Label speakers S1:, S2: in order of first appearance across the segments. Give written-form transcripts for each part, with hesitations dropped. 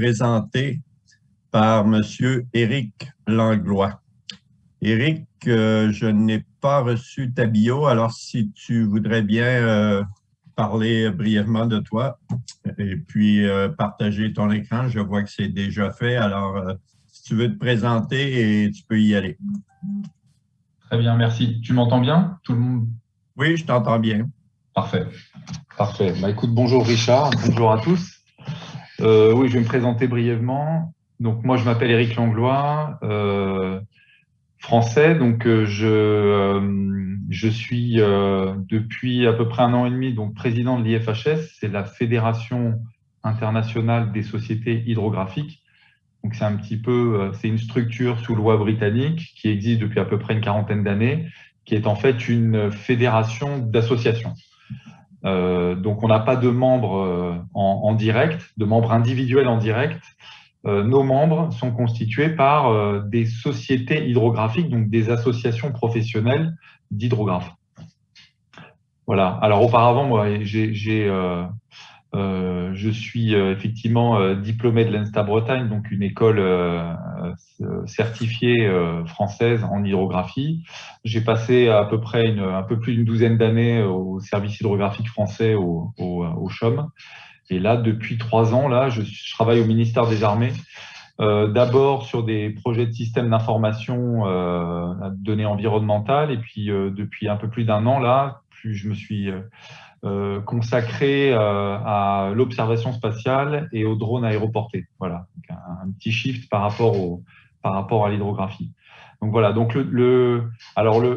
S1: présenter par Monsieur Éric Langlois. Éric, je n'ai pas reçu ta bio, alors si tu voudrais bien parler brièvement de toi et puis partager ton écran, je vois que c'est déjà fait. Alors, si tu veux te présenter, et tu peux y aller.
S2: Très bien, merci. Tu m'entends bien, tout le monde?
S1: Oui, je t'entends bien.
S2: Parfait. Parfait. Bah, écoute, bonjour Richard, bonjour à tous. Oui, je vais me présenter brièvement. Donc, moi, je m'appelle Éric Langlois, français. Donc, je suis depuis à peu près 1 an et demi donc, président de l'IFHS, c'est la Fédération internationale des sociétés hydrographiques. Donc, c'est un petit peu, c'est une structure sous loi britannique qui existe depuis à peu près une quarantaine d'années, qui est en fait une fédération d'associations. Donc, on n'a pas de membres en direct, de membres individuels en direct. Nos membres sont constitués par des sociétés hydrographiques, donc des associations professionnelles d'hydrographes. Voilà. Alors, auparavant, moi, je suis effectivement diplômé de l'ENSTA Bretagne, donc une école certifiée française en hydrographie. J'ai passé à peu près un peu plus d'une douzaine d'années au service hydrographique français au CHUM. Et là, depuis 3 ans, là, je travaille au ministère des Armées. D'abord sur des projets de système d'information à données environnementales. Et puis, depuis un peu plus d'1 an, là, je me suis consacré à l'observation spatiale et aux drones aéroportés. Voilà, donc un petit shift par rapport à l'hydrographie. Donc voilà, donc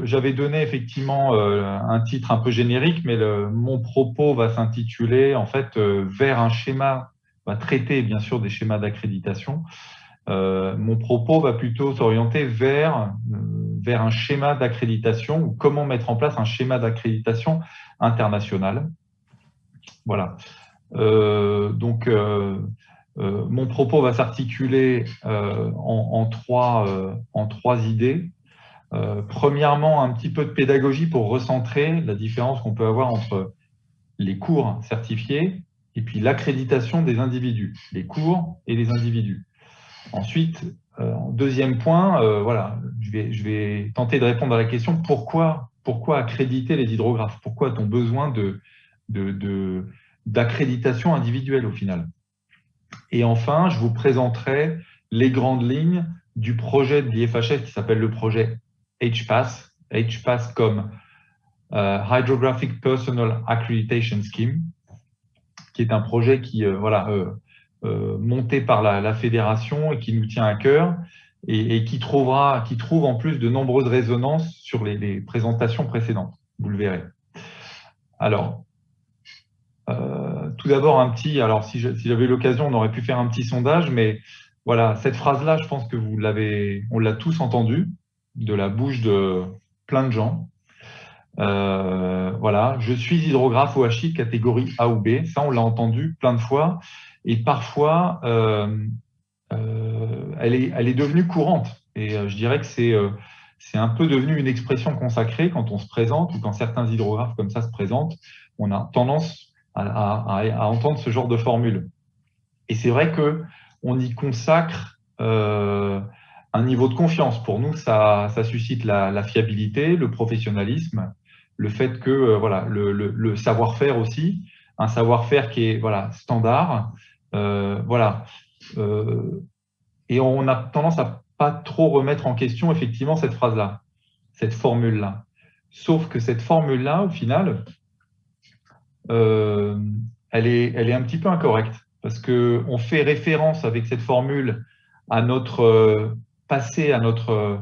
S2: j'avais donné effectivement un titre un peu générique, mais mon propos va s'intituler en fait vers un schéma, va traiter bien sûr des schémas d'accréditation. Mon propos va plutôt s'orienter vers un schéma d'accréditation ou comment mettre en place un schéma d'accréditation international. Voilà. Mon propos va s'articuler en trois idées. Premièrement, un petit peu de pédagogie pour recentrer la différence qu'on peut avoir entre les cours certifiés et puis l'accréditation des individus, les cours et les individus. Ensuite, deuxième point, voilà, je vais tenter de répondre à la question pourquoi accréditer les hydrographes? Pourquoi a-t-on besoin d'accréditation individuelle au final? Et enfin, je vous présenterai les grandes lignes du projet de l'IFHS qui s'appelle le projet HPAS, HPAS comme Hydrographic Personal Accreditation Scheme, qui est un projet qui, monté par la fédération et qui nous tient à cœur et qui trouve en plus de nombreuses résonances sur les présentations précédentes. Vous le verrez. Alors, tout d'abord alors si j'avais eu l'occasion, on aurait pu faire un petit sondage, mais voilà, cette phrase-là, je pense que on l'a tous entendue de la bouche de plein de gens. Voilà, je suis hydrographe OHI catégorie A ou B. Ça, on l'a entendu plein de fois. Et parfois, elle est devenue courante. Et je dirais que c'est un peu devenu une expression consacrée quand on se présente ou quand certains hydrographes comme ça se présentent. On a tendance à entendre ce genre de formule. Et c'est vrai qu'on y consacre un niveau de confiance. Pour nous, ça suscite la fiabilité, le professionnalisme, le fait que le savoir-faire aussi, un savoir-faire qui est standard. Et on a tendance à pas trop remettre en question effectivement cette phrase-là, cette formule-là. Sauf que cette formule-là, au final, elle est un petit peu incorrecte parce qu'on fait référence avec cette formule à notre passé, à notre,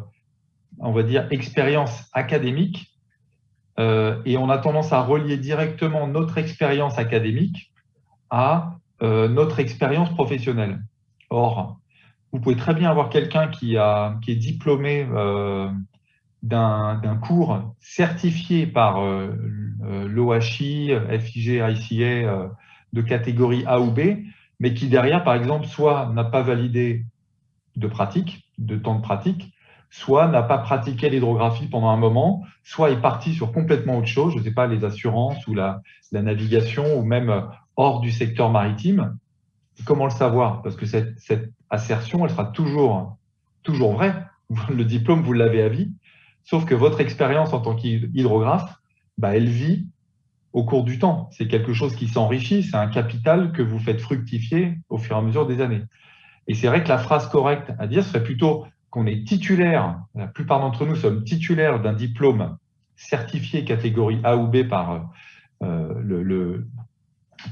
S2: on va dire, expérience académique, et on a tendance à relier directement notre expérience académique à notre expérience professionnelle. Or, vous pouvez très bien avoir quelqu'un qui est diplômé d'un cours certifié par l'OHI, FIG, ICA de catégorie A ou B, mais qui derrière, par exemple, soit n'a pas validé de temps de pratique, soit n'a pas pratiqué l'hydrographie pendant un moment, soit est parti sur complètement autre chose, je ne sais pas, les assurances ou la navigation ou même hors du secteur maritime. Comment le savoir? Parce que cette assertion, elle sera toujours vraie. Le diplôme, vous l'avez à vie. Sauf que votre expérience en tant qu'hydrographe, bah, elle vit au cours du temps. C'est quelque chose qui s'enrichit, c'est un capital que vous faites fructifier au fur et à mesure des années. Et c'est vrai que la phrase correcte à dire serait plutôt qu'on est titulaire, la plupart d'entre nous sommes titulaires d'un diplôme certifié catégorie A ou B par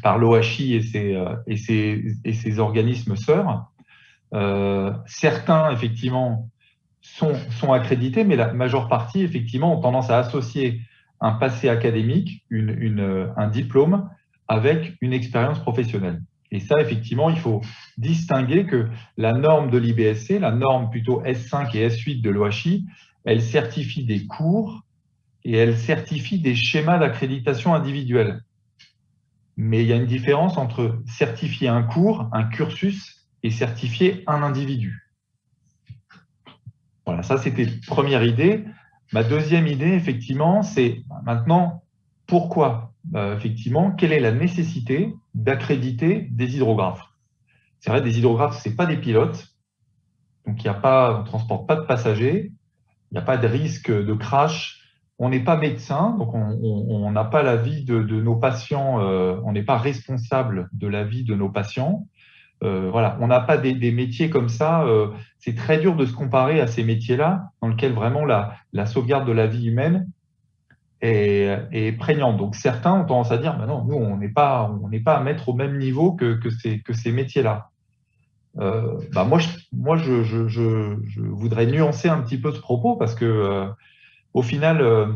S2: par l'OHI et ses organismes sœurs. Certains, effectivement, sont accrédités, mais la majeure partie, effectivement, ont tendance à associer un passé académique, un diplôme, avec une expérience professionnelle. Et ça, effectivement, il faut distinguer que la norme de l'IBSC, la norme plutôt S5 et S8 de l'OHI, elle certifie des cours et elle certifie des schémas d'accréditation individuels. Mais il y a une différence entre certifier un cours, un cursus, et certifier un individu. Voilà, ça c'était la première idée. Ma deuxième idée, effectivement, c'est maintenant, pourquoi effectivement, quelle est la nécessité d'accréditer des hydrographes? C'est vrai, des hydrographes, ce n'est pas des pilotes, donc on ne transporte pas de passagers, il n'y a pas de risque de crash, on n'est pas médecin, donc on n'a pas la vie de nos patients, on n'est pas responsable de la vie de nos patients. Voilà, on n'a pas des métiers comme ça. C'est très dur de se comparer à ces métiers-là, dans lesquels vraiment la sauvegarde de la vie humaine est prégnante. Donc certains ont tendance à dire, bah non, nous on n'est pas à mettre au même niveau que ces métiers-là. Bah moi je voudrais nuancer un petit peu ce propos parce que au final,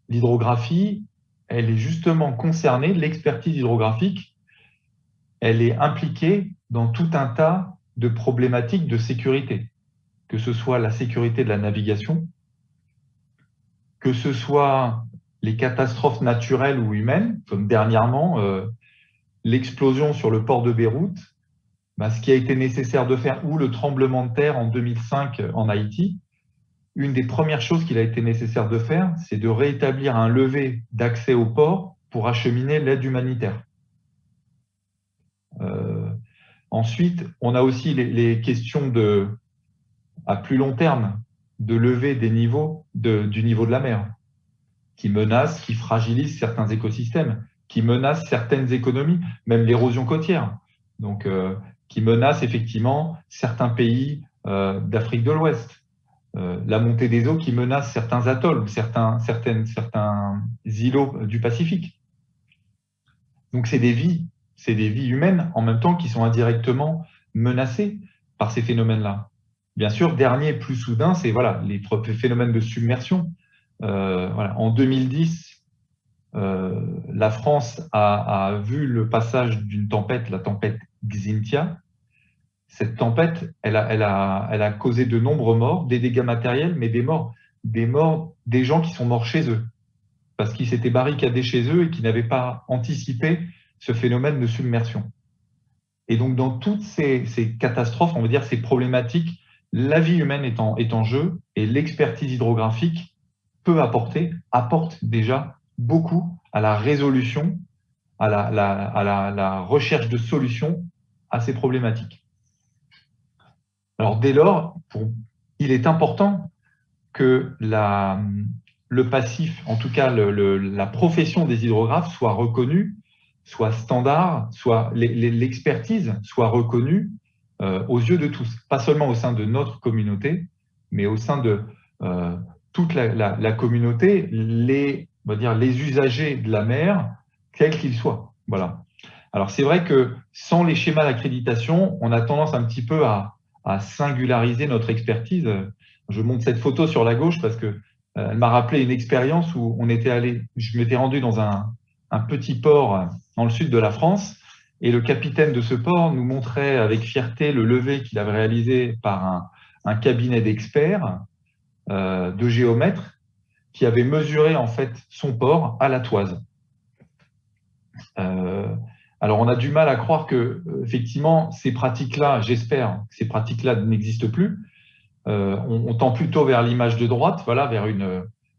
S2: l'hydrographie, elle est justement concernée, l'expertise hydrographique, elle est impliquée dans tout un tas de problématiques de sécurité, que ce soit la sécurité de la navigation, que ce soit les catastrophes naturelles ou humaines, comme dernièrement l'explosion sur le port de Beyrouth, ce qui a été nécessaire de faire, ou le tremblement de terre en 2005 en Haïti. Une des premières choses qu'il a été nécessaire de faire, c'est de rétablir un levé d'accès au port pour acheminer l'aide humanitaire. Ensuite, on a aussi les questions à plus long terme de lever des niveaux du niveau de la mer, qui menacent, qui fragilisent certains écosystèmes, qui menacent certaines économies, même l'érosion côtière, donc qui menacent effectivement certains pays d'Afrique de l'Ouest. La montée des eaux qui menace certains atolls, certains îlots du Pacifique. Donc c'est des vies humaines en même temps qui sont indirectement menacées par ces phénomènes-là. Bien sûr, dernier plus soudain, c'est voilà, les phénomènes de submersion. Voilà. En 2010, la France a vu le passage d'une tempête, la tempête Xynthia. Cette tempête, elle a causé de nombreux morts, des dégâts matériels, mais des gens qui sont morts chez eux, parce qu'ils s'étaient barricadés chez eux et qui n'avaient pas anticipé ce phénomène de submersion. Et donc, dans toutes ces catastrophes, on va dire ces problématiques, la vie humaine est en jeu et l'expertise hydrographique apporte déjà beaucoup à la résolution, à la recherche de solutions à ces problématiques. Alors, dès lors, il est important que le passif, en tout cas la profession des hydrographes, soit reconnue, soit standard, soit l'expertise soit reconnue aux yeux de tous, pas seulement au sein de notre communauté, mais au sein de toute la communauté, on va dire, les usagers de la mer, quels qu'ils soient. Voilà. Alors, c'est vrai que sans les schémas d'accréditation, on a tendance un petit peu à singulariser notre expertise. Je montre cette photo sur la gauche parce que elle m'a rappelé une expérience où je m'étais rendu dans un petit port dans le sud de la France et le capitaine de ce port nous montrait avec fierté le levé qu'il avait réalisé par un cabinet d'experts, de géomètres, qui avait mesuré en fait son port à la toise. Alors, on a du mal à croire que, effectivement, ces pratiques-là, j'espère que ces pratiques-là n'existent plus. On tend plutôt vers l'image de droite, voilà, vers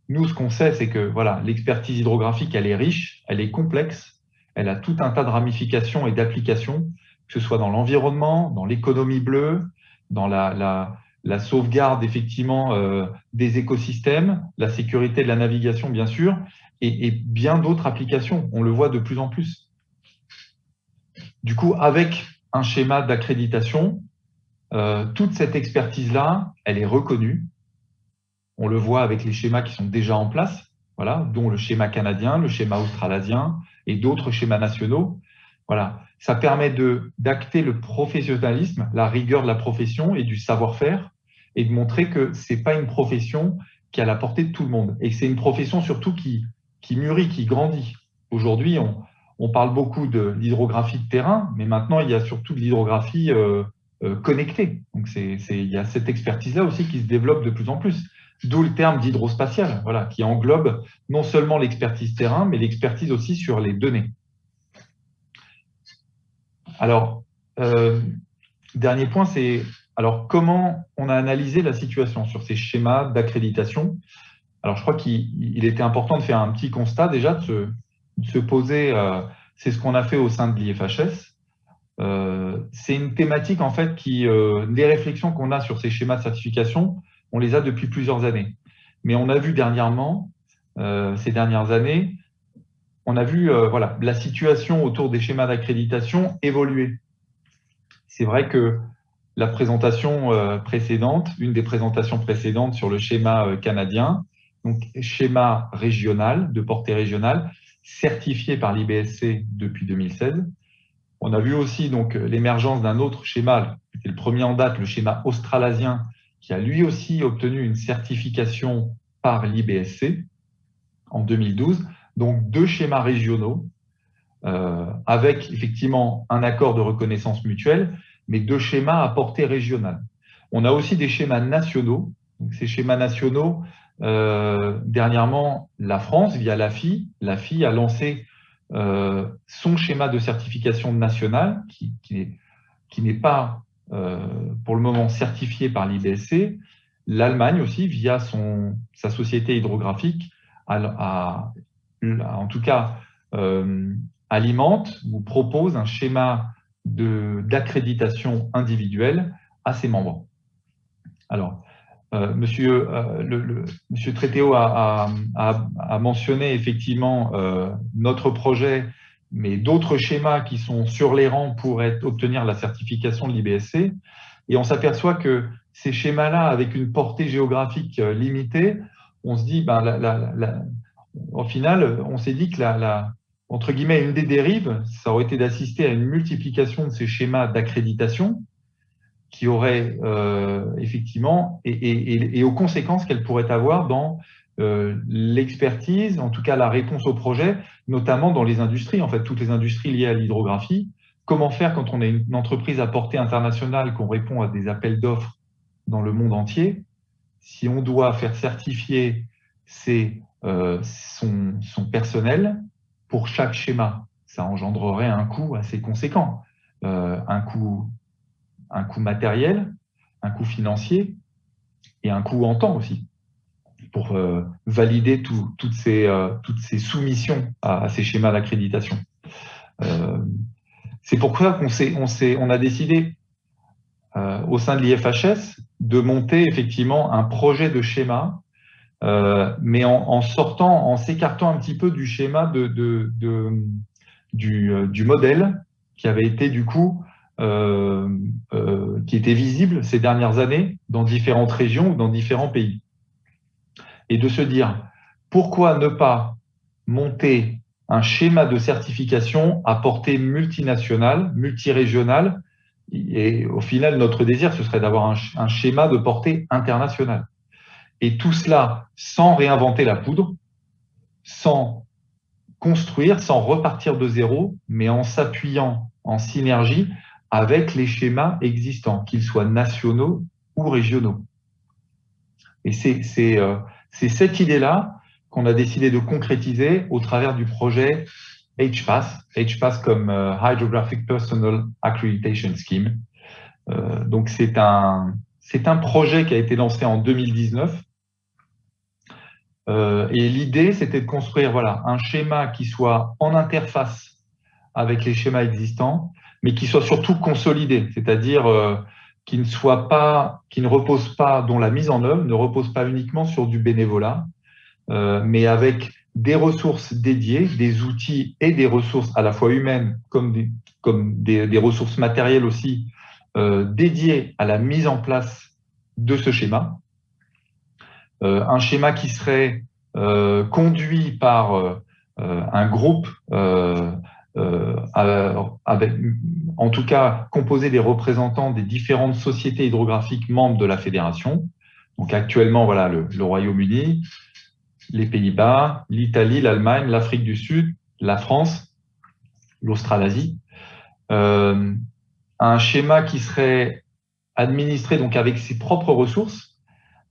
S2: Nous, ce qu'on sait, c'est que voilà, l'expertise hydrographique, elle est riche, elle est complexe, elle a tout un tas de ramifications et d'applications, que ce soit dans l'environnement, dans l'économie bleue, dans la sauvegarde effectivement des écosystèmes, la sécurité de la navigation bien sûr, et bien d'autres applications. On le voit de plus en plus. Du coup, avec un schéma d'accréditation, toute cette expertise-là, elle est reconnue. On le voit avec les schémas qui sont déjà en place, voilà, dont le schéma canadien, le schéma australasien et d'autres schémas nationaux. Voilà. Ça permet d'acter le professionnalisme, la rigueur de la profession et du savoir-faire, et de montrer que ce n'est pas une profession qui est à la portée de tout le monde, et que c'est une profession surtout qui mûrit, qui grandit. Aujourd'hui, on parle beaucoup de l'hydrographie de terrain, mais maintenant, il y a surtout de l'hydrographie connectée. Donc, il y a cette expertise-là aussi qui se développe de plus en plus. D'où le terme d'hydrospatial, voilà, qui englobe non seulement l'expertise terrain, mais l'expertise aussi sur les données. Alors, dernier point, c'est alors comment on a analysé la situation sur ces schémas d'accréditation. Alors, je crois qu'il était important de faire un petit constat déjà, de se poser, c'est ce qu'on a fait au sein de l'IFHS. C'est une thématique, en fait, les réflexions qu'on a sur ces schémas de certification, on les a depuis plusieurs années. Mais on a vu dernièrement, ces dernières années, on a vu voilà, la situation autour des schémas d'accréditation évoluer. C'est vrai que la présentation précédente, une des présentations précédentes sur le schéma canadien, donc schéma régional, de portée régionale, certifié par l'IBSC depuis 2016. On a vu aussi donc l'émergence d'un autre schéma, c'était le premier en date, le schéma australasien, qui a lui aussi obtenu une certification par l'IBSC en 2012. Donc 2 schémas régionaux, avec effectivement un accord de reconnaissance mutuelle, mais 2 schémas à portée régionale. On a aussi des schémas nationaux. Donc ces schémas nationaux, dernièrement, la France, via l'AFI a lancé son schéma de certification nationale, qui n'est pas pour le moment certifié par l'IBSC. L'Allemagne aussi, via sa société hydrographique, en tout cas, alimente ou propose un schéma d'accréditation individuelle à ses membres. Alors, Monsieur Trétéo a mentionné effectivement notre projet, mais d'autres schémas qui sont sur les rangs pour obtenir la certification de l'IBSC. Et on s'aperçoit que ces schémas-là, avec une portée géographique limitée, on se dit, au final, on s'est dit que entre guillemets, une des dérives, ça aurait été d'assister à une multiplication de ces schémas d'accréditation qui auraient effectivement, et aux conséquences qu'elles pourraient avoir dans l'expertise, en tout cas la réponse au projet, notamment dans les industries, en fait, toutes les industries liées à l'hydrographie. Comment faire quand on est une entreprise à portée internationale, qu'on répond à des appels d'offres dans le monde entier, si on doit faire certifier son personnel pour chaque schéma, ça engendrerait un coût assez conséquent, un coût matériel, un coût financier et un coût en temps aussi, pour valider toutes ces soumissions à ces schémas d'accréditation. C'est pourquoi on a décidé au sein de l'IFHS de monter effectivement un projet de schéma, mais en s'écartant un petit peu du schéma du modèle qui avait été du coup qui était visible ces dernières années dans différentes régions ou dans différents pays. Et de se dire, pourquoi ne pas monter un schéma de certification à portée multinationale, multirégionale, et au final, notre désir, ce serait d'avoir un schéma de portée internationale. Et tout cela sans réinventer la poudre, sans construire, sans repartir de zéro, mais en s'appuyant en synergie avec les schémas existants, qu'ils soient nationaux ou régionaux. Et c'est cette idée-là qu'on a décidé de concrétiser au travers du projet HPAS comme Hydrographic Personal Accreditation Scheme. Donc c'est un projet qui a été lancé en 2019. Et l'idée, c'était de construire un schéma qui soit en interface avec les schémas existants, mais qui soit surtout consolidé, c'est-à-dire qui ne repose pas, dont la mise en œuvre ne repose pas uniquement sur du bénévolat, mais avec des ressources dédiées, des outils et des ressources à la fois humaines comme des ressources matérielles aussi, dédiées à la mise en place de ce schéma. Un schéma qui serait conduit par un groupe avec, en tout cas, composé des représentants des différentes sociétés hydrographiques membres de la fédération. Donc actuellement, voilà, le Royaume-Uni, les Pays-Bas, l'Italie, l'Allemagne, l'Afrique du Sud, la France, l'Australasie. Un schéma qui serait administré donc avec ses propres ressources.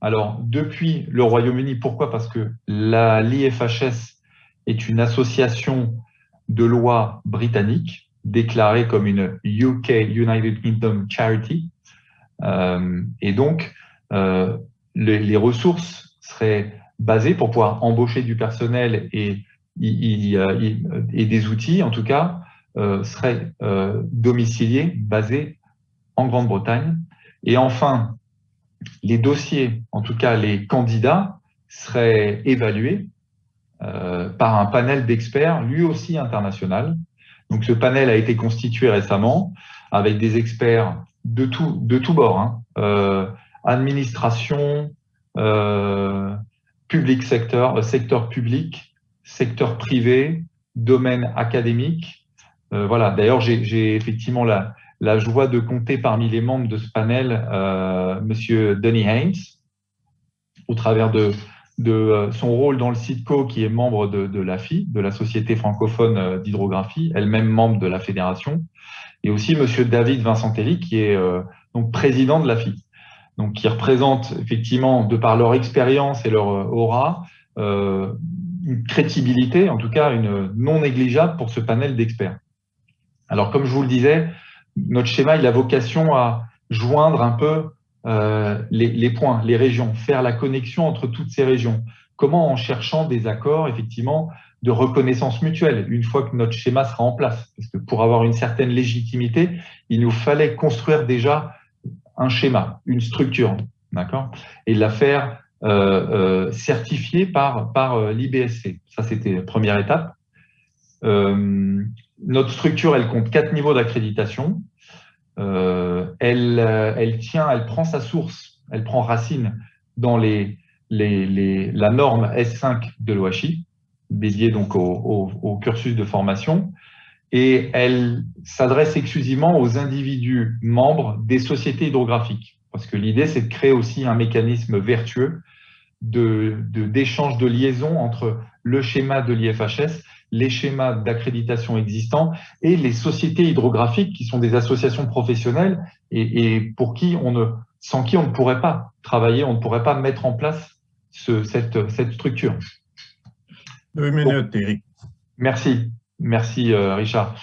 S2: Alors, depuis le Royaume-Uni, pourquoi? Parce que l'IFHS est une association de loi britannique, déclarée comme une UK, United Kingdom Charity. Et donc, les ressources seraient basées pour pouvoir embaucher du personnel et des outils, en tout cas, seraient domiciliés, basés en Grande-Bretagne. Et enfin, les dossiers, en tout cas les candidats, seraient évalués par un panel d'experts, lui aussi international. Donc ce panel a été constitué récemment avec des experts de tout bord, hein. Administration, public secteur, secteur public, secteur privé, domaine académique. Voilà. D'ailleurs, j'ai effectivement la joie de compter parmi les membres de ce panel Monsieur Donny Haynes, au travers de son rôle dans le CIDCO, qui est membre de l'AFI, de la Société francophone d'hydrographie, elle-même membre de la fédération, et aussi Monsieur David Vincentelli, qui est donc président de l'AFI, donc qui représente effectivement, de par leur expérience et leur aura, une crédibilité, en tout cas une non négligeable pour ce panel d'experts. Alors, comme je vous le disais, notre schéma, il a vocation à joindre un peu les points, les régions, faire la connexion entre toutes ces régions. Comment? En cherchant des accords, effectivement, de reconnaissance mutuelle, une fois que notre schéma sera en place. Parce que pour avoir une certaine légitimité, il nous fallait construire déjà un schéma, une structure, d'accord? Et la faire certifier par l'IBSC. Ça, c'était la première étape. Notre structure, elle compte 4 niveaux d'accréditation. Elle prend sa source, elle prend racine dans la norme S5 de l'OHI, dédiée donc au cursus de formation, et elle s'adresse exclusivement aux individus membres des sociétés hydrographiques. Parce que l'idée, c'est de créer aussi un mécanisme vertueux d'échange de liaison entre le schéma de l'IFHS, les schémas d'accréditation existants et les sociétés hydrographiques qui sont des associations professionnelles et sans qui on ne pourrait pas travailler, on ne pourrait pas mettre en place cette structure.
S1: 2 minutes, Éric.
S2: Merci, Richard.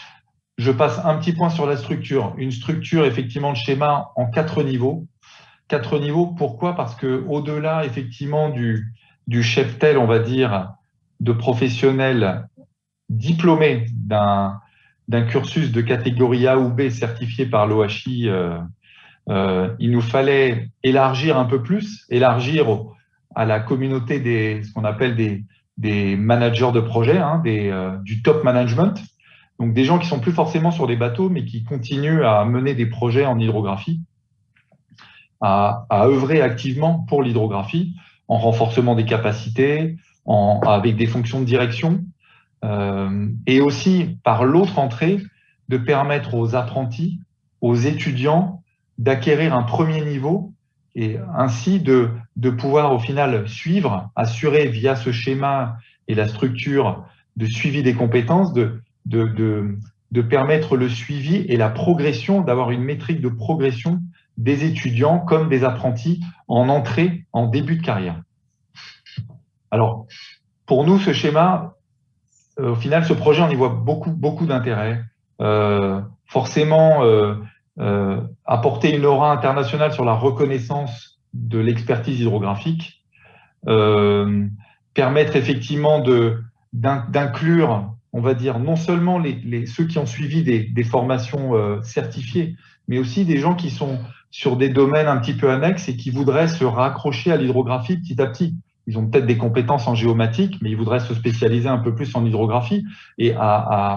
S2: Je passe un petit point sur la structure. Une structure, effectivement, le schéma en 4 niveaux. 4 niveaux, pourquoi? Parce qu'au-delà, effectivement, du cheptel, on va dire, de professionnels diplômés d'un cursus de catégorie A ou B certifié par l'OHI, il nous fallait élargir un peu plus, élargir à la communauté ce qu'on appelle des managers de projet, hein, du top management, donc des gens qui sont plus forcément sur des bateaux, mais qui continuent à mener des projets en hydrographie, à œuvrer activement pour l'hydrographie, en renforcement des capacités, avec des fonctions de direction, et aussi par l'autre entrée, de permettre aux apprentis, aux étudiants d'acquérir un premier niveau et ainsi de pouvoir au final suivre, assurer via ce schéma et la structure de suivi des compétences, de permettre le suivi et la progression, d'avoir une métrique de progression des étudiants comme des apprentis en entrée, en début de carrière. Alors, pour nous, ce schéma, au final, ce projet, on y voit beaucoup d'intérêt. Forcément, apporter une aura internationale sur la reconnaissance de l'expertise hydrographique, permettre effectivement d'inclure, on va dire, non seulement ceux qui ont suivi des formations certifiées, mais aussi des gens qui sont sur des domaines un petit peu annexes et qui voudraient se raccrocher à l'hydrographie petit à petit. Ils ont peut-être des compétences en géomatique, mais ils voudraient se spécialiser un peu plus en hydrographie et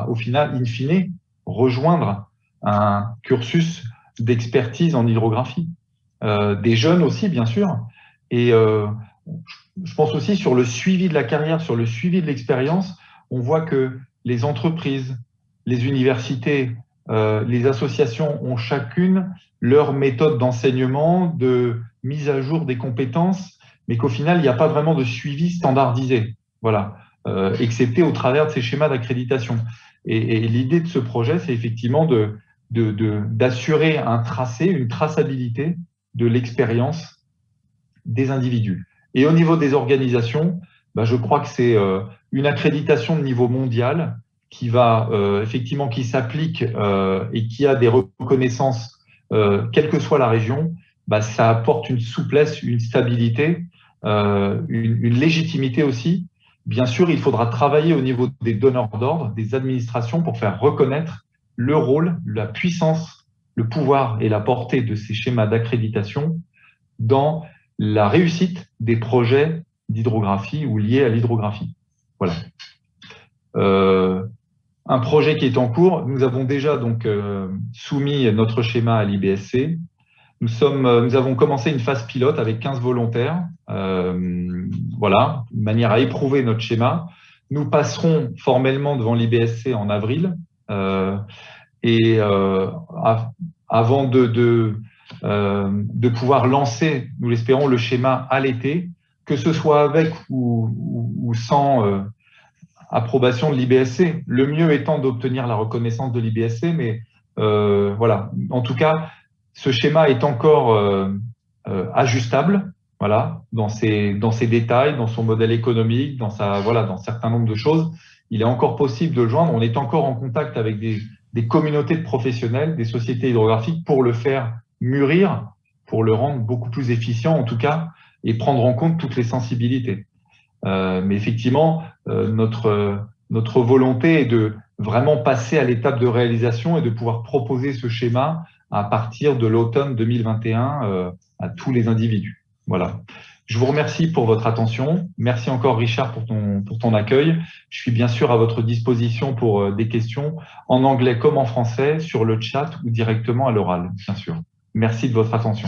S2: au final, in fine, rejoindre un cursus d'expertise en hydrographie. Des jeunes aussi, bien sûr. Et je pense aussi sur le suivi de la carrière, sur le suivi de l'expérience, on voit que les entreprises, les universités, les associations ont chacune leur méthode d'enseignement, de mise à jour des compétences, mais qu'au final, il n'y a pas vraiment de suivi standardisé, voilà, excepté au travers de ces schémas d'accréditation. Et l'idée de ce projet, c'est effectivement d'assurer un tracé, une traçabilité de l'expérience des individus. Et au niveau des organisations, je crois que c'est une accréditation de niveau mondial qui va effectivement qui s'applique et qui a des reconnaissances quelle que soit la région. Ça apporte une souplesse, une stabilité, une légitimité aussi. Bien sûr, il faudra travailler au niveau des donneurs d'ordre, des administrations pour faire reconnaître le rôle, la puissance, le pouvoir et la portée de ces schémas d'accréditation dans la réussite des projets d'hydrographie ou liés à l'hydrographie. Voilà. Un projet qui est en cours, nous avons déjà donc soumis notre schéma à l'IBSC. Nous avons commencé une phase pilote avec 15 volontaires, voilà, de manière à éprouver notre schéma. Nous passerons formellement devant l'IBSC en avril avant de pouvoir lancer, nous l'espérons, le schéma à l'été, que ce soit avec ou sans approbation de l'IBSC. Le mieux étant d'obtenir la reconnaissance de l'IBSC, mais voilà. En tout cas, ce schéma est encore ajustable, voilà, dans ses détails, dans son modèle économique, dans un certain nombre de choses. Il est encore possible de le joindre. On est encore en contact avec des communautés de professionnels, des sociétés hydrographiques pour le faire mûrir, pour le rendre beaucoup plus efficient en tout cas, et prendre en compte toutes les sensibilités. Mais effectivement, notre volonté est de vraiment passer à l'étape de réalisation et de pouvoir proposer ce schéma à partir de l'automne 2021 à tous les individus. Voilà. Je vous remercie pour votre attention. Merci encore Richard pour ton accueil. Je suis bien sûr à votre disposition pour des questions en anglais comme en français sur le chat ou directement à l'oral, bien sûr. Merci de votre attention.